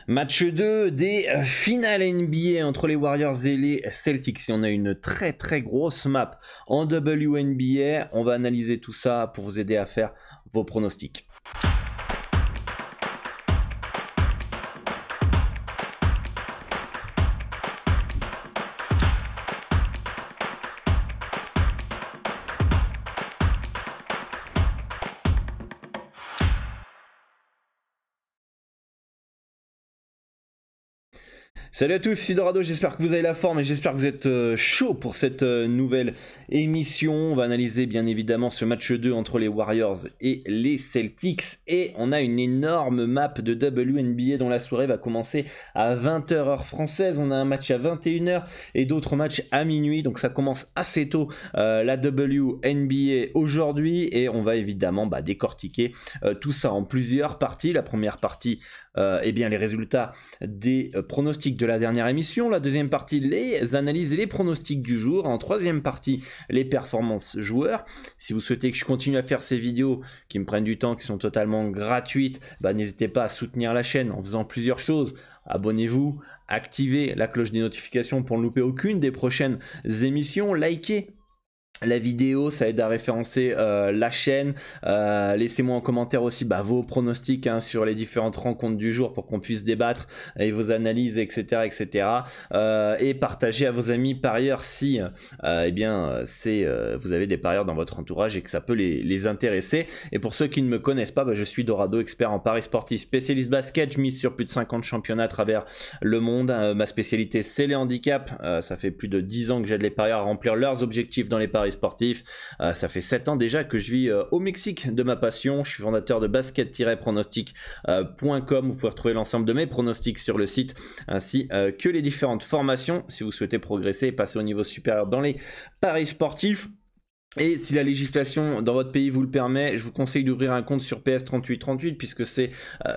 Match 2 des finales NBA entre les Warriors et les Celtics. Et on a une très grosse map en WNBA. On va analyser tout ça pour vous aider à faire vos pronostics. Salut à tous, c'est Dorado, j'espère que vous avez la forme et j'espère que vous êtes chaud pour cette nouvelle émission. On va analyser bien évidemment ce match 2 entre les Warriors et les Celtics. Et on a une énorme map de WNBA dont la soirée va commencer à 20h heure française. On a un match à 21h et d'autres matchs à minuit. Donc ça commence assez tôt la WNBA aujourd'hui. Et on va évidemment décortiquer tout ça en plusieurs parties. La première partie, les résultats des pronostics de la dernière émission. La deuxième partie, les analyses et les pronostics du jour. En troisième partie, les performances joueurs. Si vous souhaitez que je continue à faire ces vidéos qui me prennent du temps, qui sont totalement gratuites, n'hésitez pas à soutenir la chaîne en faisant plusieurs choses. Abonnez-vous, activez la cloche des notifications pour ne louper aucune des prochaines émissions, likez la vidéo, ça aide à référencer la chaîne. Laissez-moi en commentaire aussi vos pronostics sur les différentes rencontres du jour pour qu'on puisse débattre et vos analyses, etc. Et partagez à vos amis parieurs si vous avez des parieurs dans votre entourage et que ça peut les intéresser. Et pour ceux qui ne me connaissent pas, je suis Dorado, expert en paris sportifs, spécialiste basket. Je mise sur plus de 50 championnats à travers le monde. Ma spécialité, c'est les handicaps. Ça fait plus de 10 ans que j'aide les parieurs à remplir leurs objectifs dans les paris sportif. Ça fait 7 ans déjà que je vis au Mexique de ma passion. Je suis fondateur de basket-pronostic.com. Vous pouvez retrouver l'ensemble de mes pronostics sur le site ainsi que les différentes formations si vous souhaitez progresser et passer au niveau supérieur dans les paris sportifs. Et si la législation dans votre pays vous le permet, je vous conseille d'ouvrir un compte sur PS3838 puisque c'est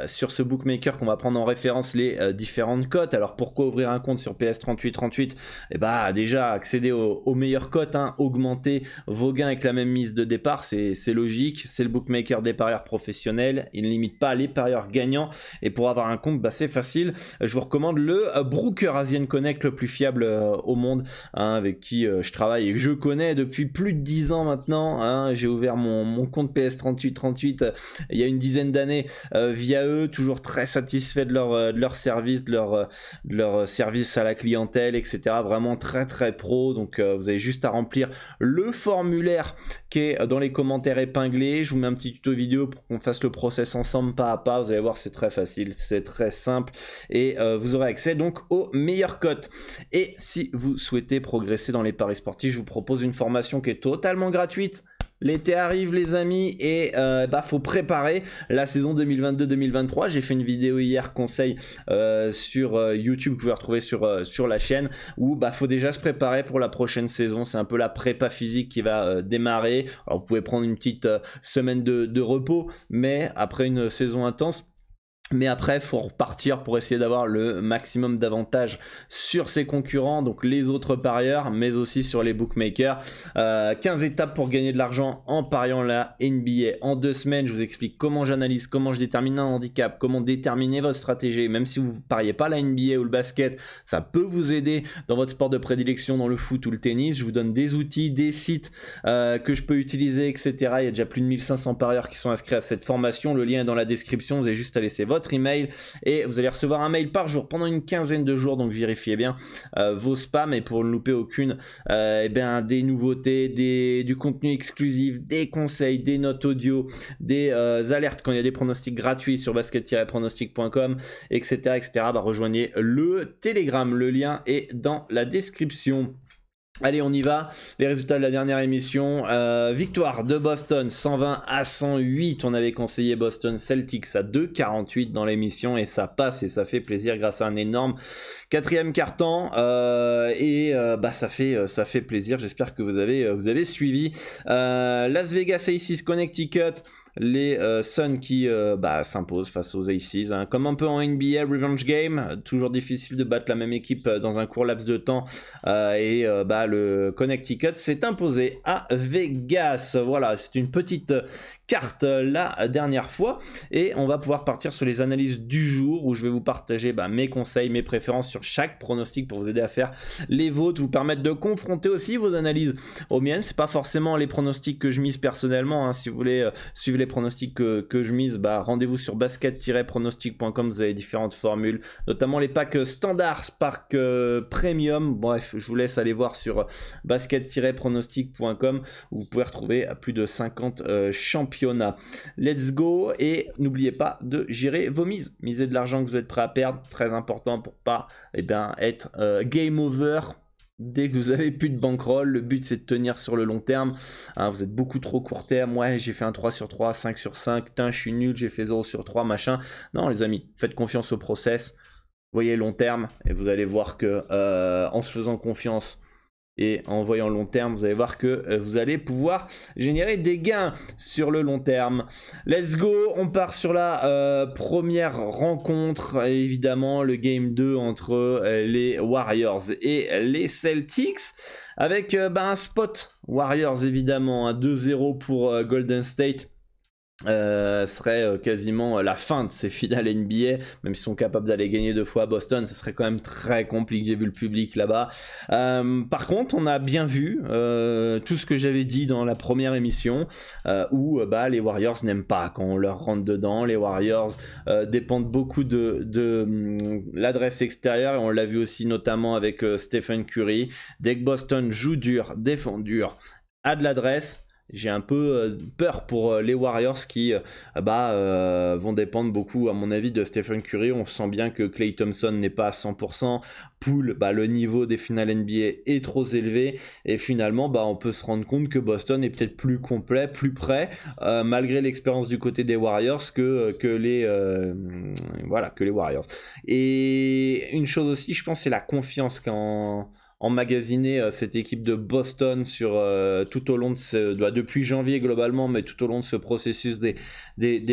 sur ce bookmaker qu'on va prendre en référence les différentes cotes. Alors pourquoi ouvrir un compte sur PS3838 ? Déjà accéder aux meilleures cotes, augmenter vos gains avec la même mise de départ, c'est logique. C'est le bookmaker des parieurs professionnels, il ne limite pas les parieurs gagnants. Et pour avoir un compte, c'est facile. Je vous recommande le Brooker Asian Connect, le plus fiable au monde, avec qui je travaille et que je connais depuis plus de 10 ans maintenant. J'ai ouvert mon compte PS3838 il y a une dizaine d'années via eux, toujours très satisfait de leur service, de leur service à la clientèle, etc. Vraiment très pro. Donc vous avez juste à remplir le formulaire qui est dans les commentaires épinglés. Je vous mets un petit tuto vidéo pour qu'on fasse le process ensemble pas à pas. Vous allez voir, c'est très facile, c'est très simple et vous aurez accès donc aux meilleures cotes. Et si vous souhaitez progresser dans les paris sportifs, je vous propose une formation qui est totalement gratuite. L'été arrive les amis et faut préparer la saison 2022-2023. J'ai fait une vidéo hier conseil sur YouTube que vous pouvez retrouver sur la chaîne où faut déjà se préparer pour la prochaine saison. C'est un peu la prépa physique qui va démarrer. Alors vous pouvez prendre une petite semaine de repos, mais après une saison intense. Mais après, il faut repartir pour essayer d'avoir le maximum d'avantages sur ses concurrents, donc les autres parieurs, mais aussi sur les bookmakers. 15 étapes pour gagner de l'argent en pariant la NBA en 2 semaines. Je vous explique comment j'analyse, comment je détermine un handicap, comment déterminer votre stratégie. Même si vous ne pariez pas la NBA ou le basket, ça peut vous aider dans votre sport de prédilection, dans le foot ou le tennis. Je vous donne des outils, des sites que je peux utiliser, etc. Il y a déjà plus de 1500 parieurs qui sont inscrits à cette formation. Le lien est dans la description. Vous avez juste à laisser votre email et vous allez recevoir un mail par jour pendant une quinzaine de jours, donc vérifiez bien vos spams et pour ne louper aucune des nouveautés, du contenu exclusif, des conseils, des notes audio, des alertes quand il y a des pronostics gratuits sur basket-pronostic.com, etc. Rejoignez le Telegram, le lien est dans la description. Allez, on y va. Les résultats de la dernière émission. Victoire de Boston 120-108. On avait conseillé Boston Celtics à 2,48 dans l'émission et ça passe et ça fait plaisir grâce à un énorme quatrième quart-temps. Ça fait plaisir. J'espère que vous avez suivi. Las Vegas Aces Connecticut. Les Suns qui s'imposent face aux Aces, comme un peu en NBA, Revenge Game, toujours difficile de battre la même équipe dans un court laps de temps, le Connecticut s'est imposé à Vegas. Voilà, c'est une petite carte la dernière fois. Et on va pouvoir partir sur les analyses du jour où je vais vous partager mes conseils, mes préférences sur chaque pronostic pour vous aider à faire les vôtres, vous permettre de confronter aussi vos analyses aux miennes. C'est pas forcément les pronostics que je mise personnellement, hein. Si vous voulez suivre les pronostics que je mise, rendez-vous sur basket-pronostic.com. Vous avez différentes formules, notamment les packs standards, packs premium. Bref, je vous laisse aller voir sur basket-pronostic.com où vous pouvez retrouver plus de 50 championnats. Let's go, et n'oubliez pas de gérer vos mises. Misez de l'argent que vous êtes prêt à perdre, très important pour pas être game over dès que vous avez plus de bankroll. Le but c'est de tenir sur le long terme, hein. Vous êtes beaucoup trop court terme. Ouais, j'ai fait un 3 sur 3, 5 sur 5, je suis nul, j'ai fait 0 sur 3, machin. Non les amis, faites confiance au process, voyez long terme, et vous allez voir que en se faisant confiance et en voyant long terme, vous allez voir que vous allez pouvoir générer des gains sur le long terme. Let's go, on part sur la première rencontre, évidemment le game 2 entre les Warriors et les Celtics, avec un spot Warriors évidemment, un 2-0 pour Golden State. Serait quasiment la fin de ces finales NBA. Même s'ils sont capables d'aller gagner 2 fois à Boston, ça serait quand même très compliqué vu le public là-bas. Par contre, on a bien vu tout ce que j'avais dit dans la première émission, où les Warriors n'aiment pas quand on leur rentre dedans. Les Warriors dépendent beaucoup de l'adresse extérieure, et on l'a vu aussi notamment avec Stephen Curry. Dès que Boston joue dur, défend dur, a de l'adresse, j'ai un peu peur pour les Warriors qui vont dépendre beaucoup, à mon avis, de Stephen Curry. On sent bien que Klay Thompson n'est pas à 100%. Poole, le niveau des finales NBA est trop élevé. Et finalement, on peut se rendre compte que Boston est peut-être plus complet, plus prêt, malgré l'expérience du côté des Warriors, que les Warriors. Et une chose aussi, je pense, c'est la confiance quand emmagasiné cette équipe de Boston sur tout au long de depuis janvier globalement, mais tout au long de ce processus des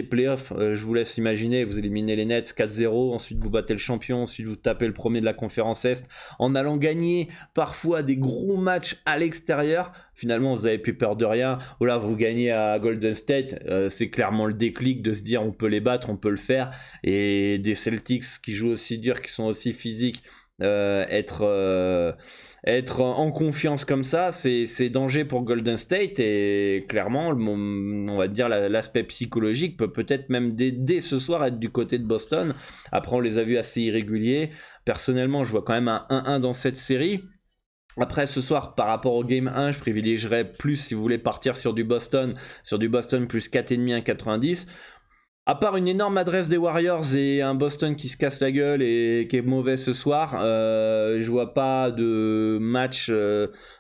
playoffs. Je vous laisse imaginer, vous éliminez les Nets 4-0, ensuite vous battez le champion, ensuite vous tapez le premier de la conférence Est, en allant gagner parfois des gros matchs à l'extérieur. Finalement, vous avez plus peur de rien. Voilà, vous gagnez à Golden State, c'est clairement le déclic de se dire on peut les battre, on peut le faire. Et des Celtics qui jouent aussi dur, qui sont aussi physiques, être en confiance comme ça, c'est danger pour Golden State. Et clairement, on va dire l'aspect psychologique peut peut-être même dès ce soir être du côté de Boston. Après, on les a vus assez irréguliers. Personnellement, je vois quand même un 1-1 dans cette série. Après, ce soir, par rapport au game 1, je privilégierais plus, si vous voulez partir sur du Boston plus 4,5, 1,90. À part une énorme adresse des Warriors et un Boston qui se casse la gueule et qui est mauvais ce soir, je vois pas de match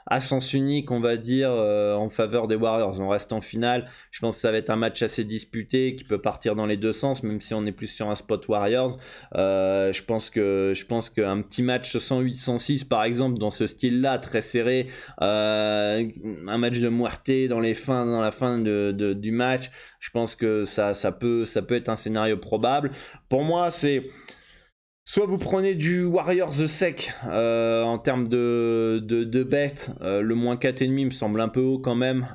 à sens unique, on va dire, en faveur des Warriors. On reste en finale. Je pense que ça va être un match assez disputé qui peut partir dans les deux sens, même si on est plus sur un spot Warriors. Je pense qu'un petit match 108-106 par exemple, dans ce style-là, très serré, un match de Muerte dans la fin du match, je pense que ça peut être un scénario probable. Pour moi, c'est soit vous prenez du Warriors sec en termes de bet, le moins 4,5 me semble un peu haut quand même.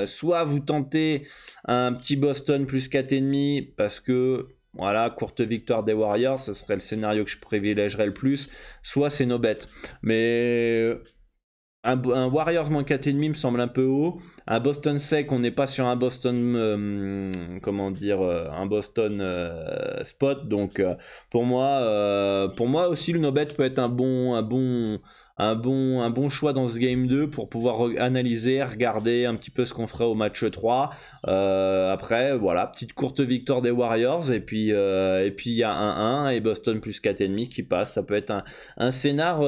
Soit vous tentez un petit Boston plus 4,5 parce que voilà, courte victoire des Warriors, ce serait le scénario que je privilégierais le plus. Soit c'est no bet. Mais un Warriors moins 4,5 me semble un peu haut. Un Boston sec, on n'est pas sur un Boston un Boston spot. Donc pour moi aussi le no bet peut être un bon choix dans ce game 2 pour pouvoir analyser, regarder un petit peu ce qu'on ferait au match 3. Après voilà, petite courte victoire des Warriors, et puis il y a 1-1 et Boston plus 4,5 qui passe. Ça peut être un scénar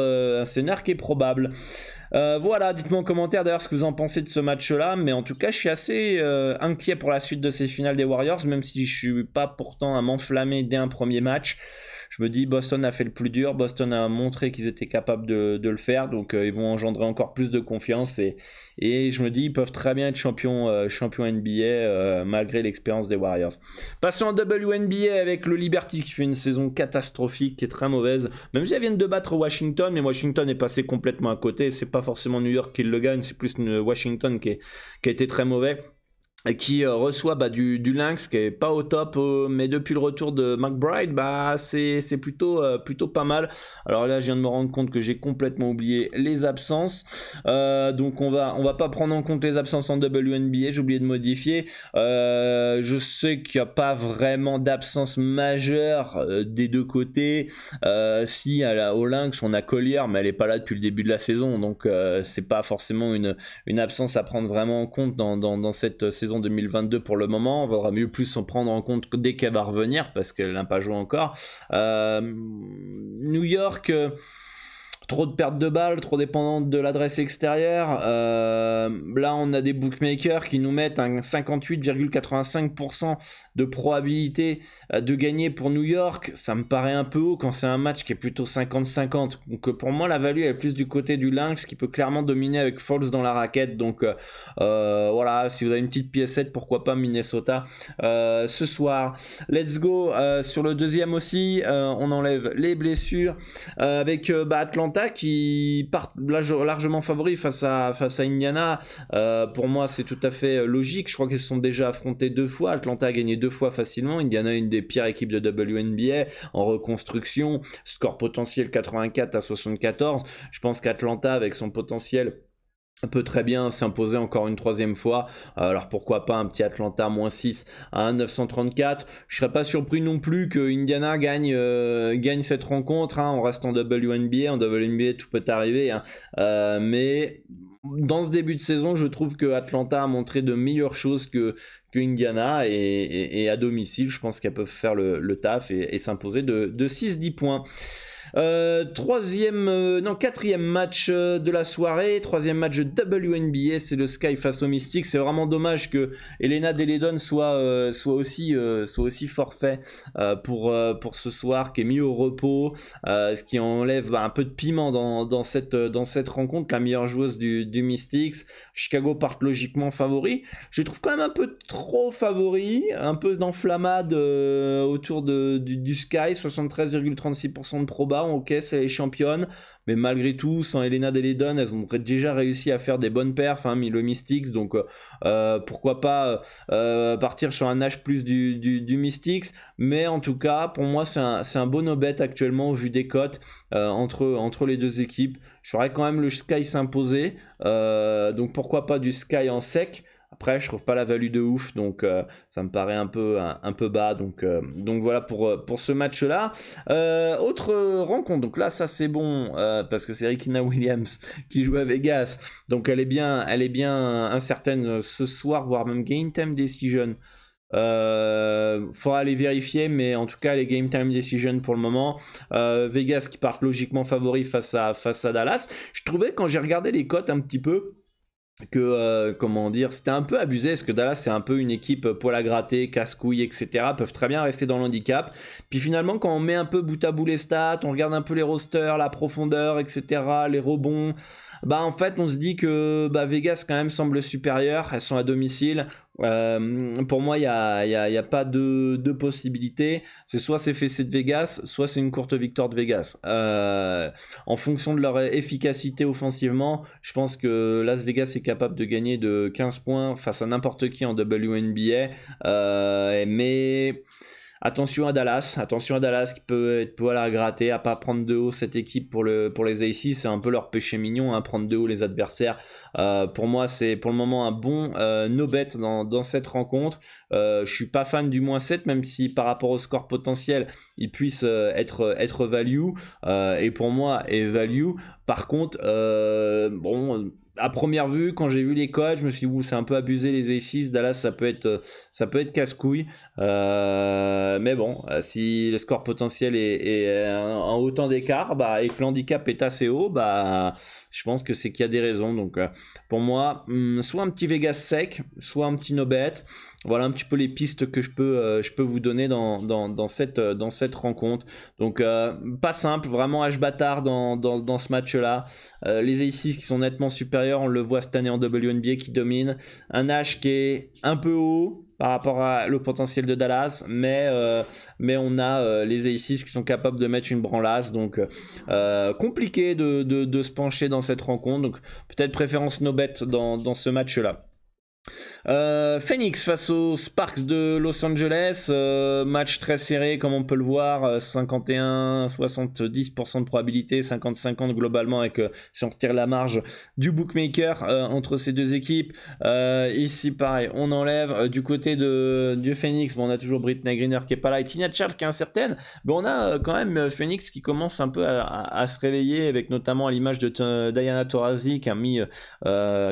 qui est probable. Voilà, dites-moi en commentaire d'ailleurs ce que vous en pensez de ce match-là, mais en tout cas je suis assez inquiet pour la suite de ces finales des Warriors, même si je suis pas pourtant à m'enflammer dès un premier match. Je me dis, Boston a fait le plus dur, Boston a montré qu'ils étaient capables de le faire, donc ils vont engendrer encore plus de confiance, et je me dis, ils peuvent très bien être champions NBA malgré l'expérience des Warriors. Passons en WNBA avec le Liberty qui fait une saison catastrophique, qui est très mauvaise, même si elles viennent de battre Washington, mais Washington est passé complètement à côté. C'est pas forcément New York qui le gagne, c'est plus Washington qui a été très mauvais. qui reçoit du Lynx qui est pas au top, mais depuis le retour de McBride, c'est plutôt pas mal. Alors là je viens de me rendre compte que j'ai complètement oublié les absences, donc on va pas prendre en compte les absences en WNBA, j'ai oublié de modifier. Je sais qu'il n'y a pas vraiment d'absence majeure des deux côtés. Si au Lynx on a Collier, mais elle est pas là depuis le début de la saison, donc c'est pas forcément une absence à prendre vraiment en compte dans cette saison 2022 pour le moment. On vaudra mieux plus en prendre en compte dès qu'elle va revenir parce qu'elle n'a pas joué encore. New York, trop de pertes de balles, trop dépendante de l'adresse extérieure. Là, on a des bookmakers qui nous mettent un 58,85% de probabilité de gagner pour New York. Ça me paraît un peu haut quand c'est un match qui est plutôt 50-50. Donc pour moi, la value est plus du côté du Lynx qui peut clairement dominer avec Falls dans la raquette. Donc voilà, si vous avez une petite piécette, pourquoi pas Minnesota ce soir. Let's go sur le deuxième aussi. On enlève les blessures avec Atlanta qui part largement favori face à Indiana. Pour moi c'est tout à fait logique, je crois qu'ils se sont déjà affrontés 2 fois. Atlanta a gagné 2 fois facilement. Indiana une des pires équipes de WNBA en reconstruction, score potentiel 84-74. Je pense qu'Atlanta avec son potentiel peut très bien s'imposer encore une 3e fois. Alors pourquoi pas un petit Atlanta -6 à 1,934. Je serais pas surpris non plus que Indiana gagne cette rencontre. On reste en WNBA. En WNBA tout peut arriver. Mais dans ce début de saison, je trouve que Atlanta a montré de meilleures choses que Indiana et à domicile, je pense qu'elles peuvent faire le taf et s'imposer de 6-10 points. Quatrième match de la soirée, 3e match de WNBA, c'est le Sky face aux Mystics. C'est vraiment dommage que Elena Delle Donne soit aussi forfait pour ce soir, qui est mis au repos, ce qui enlève un peu de piment dans cette rencontre. La meilleure joueuse du Mystics. Chicago part logiquement favori. Je les trouve quand même un peu trop favori, un peu d'enflammade autour du Sky, 73,36% de proba. Ok, c'est les championnes, mais malgré tout, sans Elena Delle Donne, elles ont déjà réussi à faire des bonnes perfs, le Mystics, donc pourquoi pas partir sur un H+ du Mystics. Mais en tout cas, pour moi, c'est un bon no-bet actuellement au vu des cotes entre les deux équipes. J'aurais quand même le Sky s'imposer, donc pourquoi pas du Sky en sec. Après, je trouve pas la value de ouf, donc ça me paraît un peu bas. Donc voilà pour ce match-là. Autre rencontre, donc là, ça c'est bon parce que c'est Rikina Williams qui joue à Vegas, donc elle est bien incertaine ce soir, voire même game time decision. Faudra aller vérifier, mais en tout cas les game time decision pour le moment. Vegas qui part logiquement favori face à Dallas. Je trouvais quand j'ai regardé les cotes un petit peu que c'était un peu abusé, parce que Dallas c'est un peu une équipe poil à gratter, casse-couille, etc. Peuvent très bien rester dans l'handicap. Puis finalement, quand on met un peu bout à bout les stats, on regarde un peu les rosters, la profondeur, etc., les rebonds, en fait on se dit que Vegas quand même semble supérieur. Elles sont à domicile. Pour moi, il y a pas de possibilité. C'est soit c'est fessé de Vegas, soit c'est une courte victoire de Vegas. En fonction de leur efficacité offensivement, je pense que Las Vegas est capable de gagner de 15 points face à n'importe qui en WNBA. Mais attention à Dallas qui peut être poil à gratter, à pas prendre de haut cette équipe pour les AC. C'est un peu leur péché mignon, prendre de haut les adversaires. Pour moi, c'est pour le moment un bon no-bet dans cette rencontre. Je suis pas fan du -7, même si par rapport au score potentiel, il puisse être value. Et pour moi, est value. Par contre, à première vue, quand j'ai vu les codes, je me suis dit, c'est un peu abusé les A6. Dallas, ça peut être casse-couille. Mais bon, si le score potentiel est en autant d'écart, et que l'handicap est assez haut, je pense que c'est qu'il y a des raisons. Donc pour moi, soit un petit Vegas sec, soit un petit no-bet. Voilà un petit peu les pistes que je peux vous donner dans cette rencontre. Donc pas simple, vraiment H bâtard dans ce match-là. Les A6 qui sont nettement supérieurs, on le voit cette année en WNBA qui domine. Un H qui est un peu haut par rapport à le potentiel de Dallas, mais on a les A6 qui sont capables de mettre une branlasse. Donc compliqué de se pencher dans cette rencontre. Donc peut-être préférence no bet dans ce match-là. Phoenix face aux Sparks de Los Angeles, match très serré comme on peut le voir, 51-70% de probabilité, 50-50 globalement avec si on retire la marge du bookmaker entre ces deux équipes. Ici pareil, on enlève du côté du Phoenix, bon, on a toujours Brittney Griner qui est pas là et Tina Charles qui est incertaine, mais on a quand même Phoenix qui commence un peu à se réveiller, avec notamment à l'image de Diana Taurasi qui a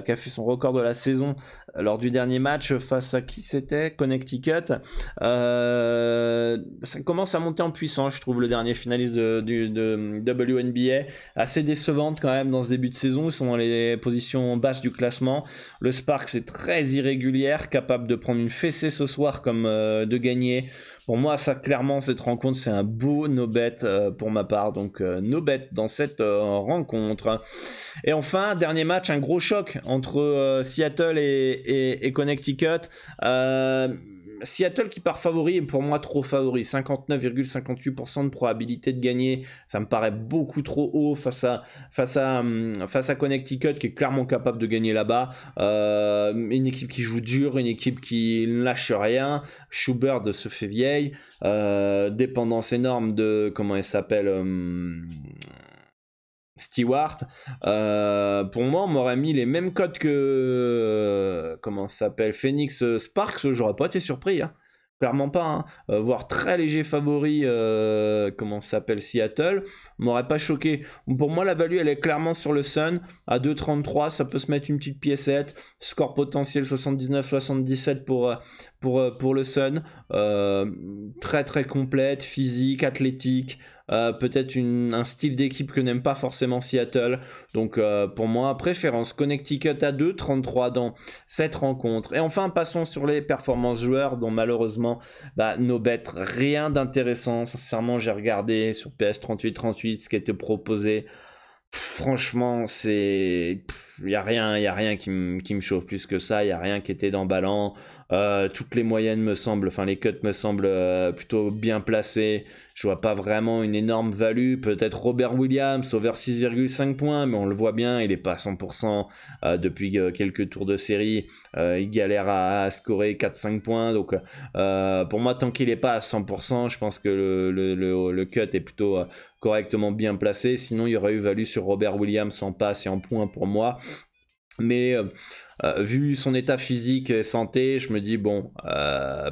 fait son record de la saison lors du dernier match face à qui c'était, Connecticut. Ça commence à monter en puissance, je trouve, le dernier finaliste de WNBA. Assez décevante quand même dans ce début de saison, ils sont dans les positions basses du classement. Le Sparks est très irrégulière, capable de prendre une fessée ce soir comme de gagner. Pour moi, ça clairement, cette rencontre, c'est un beau no-bet pour ma part. Donc, no-bet dans cette rencontre. Et enfin, dernier match, un gros choc entre Seattle et Connecticut. Seattle qui part favori et pour moi trop favori, 59,58% de probabilité de gagner, ça me paraît beaucoup trop haut face à Connecticut qui est clairement capable de gagner là-bas. Une équipe qui joue dur, une équipe qui ne lâche rien. Schubert se fait vieille, dépendance énorme de comment elle s'appelle. Stewart. Pour moi, on m'aurait mis les mêmes codes que comment ça s'appelle, Phoenix Sparks, j'aurais pas été surpris, hein. Clairement pas, hein. Voire très léger favori, comment ça s'appelle, Seattle, m'aurait pas choqué. Pour moi, la value, elle est clairement sur le Sun à 2,33, ça peut se mettre une petite piécette. Score potentiel 79-77 pour le Sun. Très très complète, physique, athlétique. Peut-être un style d'équipe que n'aime pas forcément Seattle. Donc pour moi, préférence Connecticut à 2,33 dans cette rencontre. Et enfin, passons sur les performances joueurs dont malheureusement, no bet, rien d'intéressant. Sincèrement, j'ai regardé sur PS38-38 ce qui était proposé. Franchement, il y a rien qui me chauffe plus que ça. Il y a rien qui était d'emballant. Toutes les moyennes me semblent, enfin les cuts me semblent plutôt bien placés. Je vois pas vraiment une énorme value. Peut-être Robert Williams over 6,5 points, mais on le voit bien, il est pas à 100% depuis quelques tours de série. Il galère à scorer 4-5 points. Donc pour moi, tant qu'il est pas à 100%, je pense que le cut est plutôt correctement bien placé. Sinon, il y aurait eu value sur Robert Williams en passe et en points pour moi. Mais vu son état physique et santé, je me dis bon,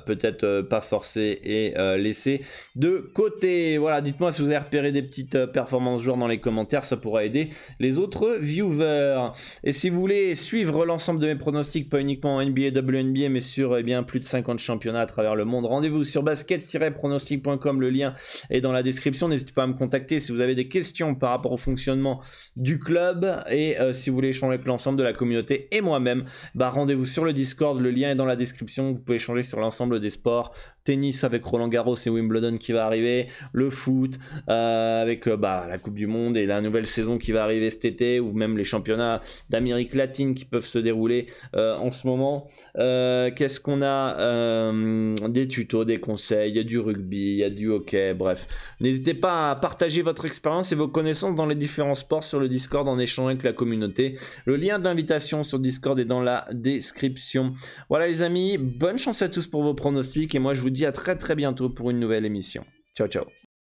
peut-être pas forcer et laisser de côté. Voilà, dites-moi si vous avez repéré des petites performances joueurs dans les commentaires, ça pourra aider les autres viewers. Et si vous voulez suivre l'ensemble de mes pronostics, pas uniquement en NBA, WNBA, mais sur plus de 50 championnats à travers le monde, rendez-vous sur basket-pronostic.com, le lien est dans la description. N'hésitez pas à me contacter si vous avez des questions par rapport au fonctionnement du club et si vous voulez échanger avec l'ensemble de la communauté et moi-même, rendez-vous sur le Discord, le lien est dans la description. Vous pouvez échanger sur l'ensemble des sports, tennis avec Roland Garros et Wimbledon qui va arriver, le foot avec la Coupe du Monde et la nouvelle saison qui va arriver cet été, ou même les championnats d'Amérique latine qui peuvent se dérouler en ce moment. Qu'est-ce qu'on a, des tutos, des conseils, il y a du rugby, il y a du hockey, bref. N'hésitez pas à partager votre expérience et vos connaissances dans les différents sports sur le Discord en échangeant avec la communauté. Le lien d'invitation sur Discord est dans la description. Voilà les amis, bonne chance à tous pour vos pronostics et moi je vous dis à très très bientôt pour une nouvelle émission. Ciao ciao.